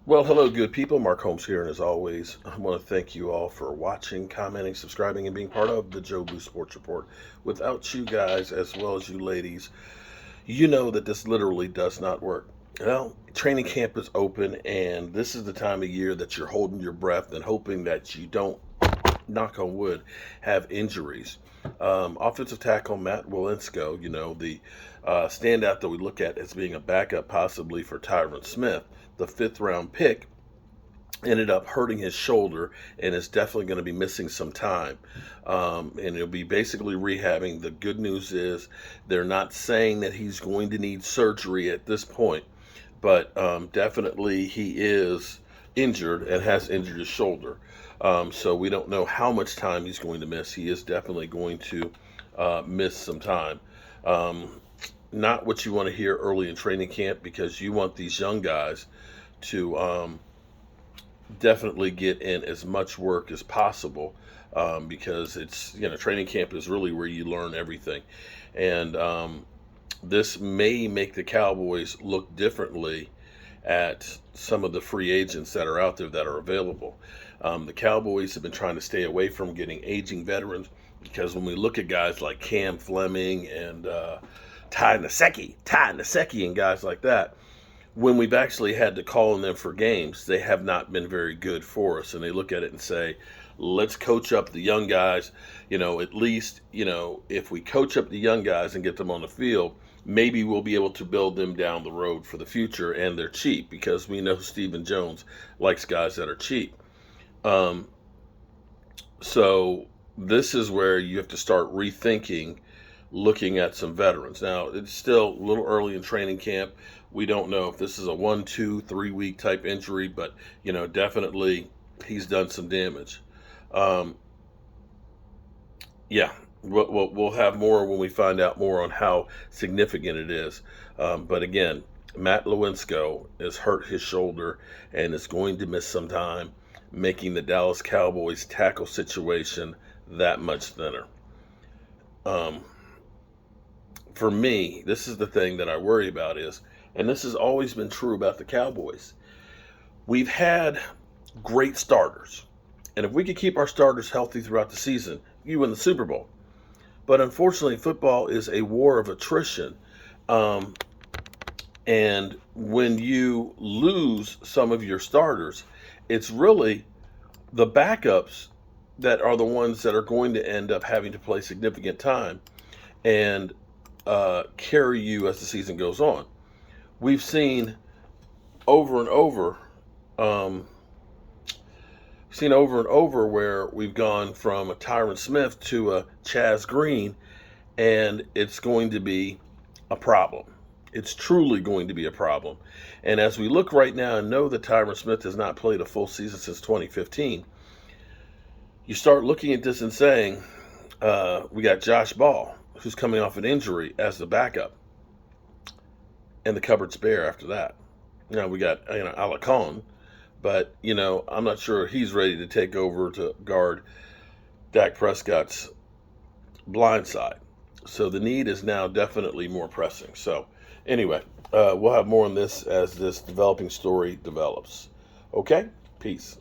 Well, hello, good people. Mark Holmes here, and as always, I want to thank you all for watching, commenting, subscribing, and being part of the Joe Blue Sports Report. Without you guys, as well as you ladies, you know that this literally does not work. Well, training camp is open, and this is the time of year that you're holding your breath and hoping that you don't, knock on wood, have injuries. Offensive tackle Matt Waletzko, the standout that we look at as being a backup possibly for Tyron Smith, the fifth round pick, ended up hurting his shoulder and is definitely going to be missing some time. And he'll be basically rehabbing. The good news is they're not saying that he's going to need surgery at this point, but definitely he is injured and has injured his shoulder. So we don't know how much time he's going to miss. He is definitely going to miss some time. Not what you want to hear early in training camp, because you want these young guys to definitely get in as much work as possible, because it's, training camp is really where you learn everything. And this may make the Cowboys look differently at some of the free agents that are out there that are available. The Cowboys have been trying to stay away from getting aging veterans, because when we look at guys like Cam Fleming and Ty Nsekhe and guys like that, when we've actually had to call on them for games, they have not been very good for us. And they look at it and say, let's coach up the young guys. At least, if we coach up the young guys and get them on the field, maybe we'll be able to build them down the road for the future. And they're cheap, because we know Stephen Jones likes guys that are cheap. So this is where you have to start rethinking, looking at some veterans. Now, it's still a little early in training camp. We don't know if this is a 1, 2, 3 week type injury, but, definitely he's done some damage. Yeah, we'll have more when we find out more on how significant it is. But again, Matt Lewinsky has hurt his shoulder and is going to miss some time, making the Dallas Cowboys tackle situation that much thinner. For me, this is the thing that I worry about is, and this has always been true about the Cowboys, we've had great starters. And if we could keep our starters healthy throughout the season, you win the Super Bowl. But unfortunately, football is a war of attrition. And when you lose some of your starters, it's really the backups that are the ones that are going to end up having to play significant time and carry you as the season goes on. We've seen over and over, where we've gone from a Tyron Smith to a Chaz Green, and it's going to be a problem. It's truly going to be a problem. And as we look right now and know that Tyron Smith has not played a full season since 2015, you start looking at this and saying, we got Josh Ball, who's coming off an injury, as the backup, and the cupboard's bare after that. Now we got Alacon, but I'm not sure he's ready to take over to guard Dak Prescott's blind side. So the need is now definitely more pressing. So anyway, we'll have more on this as this developing story develops. Okay, peace.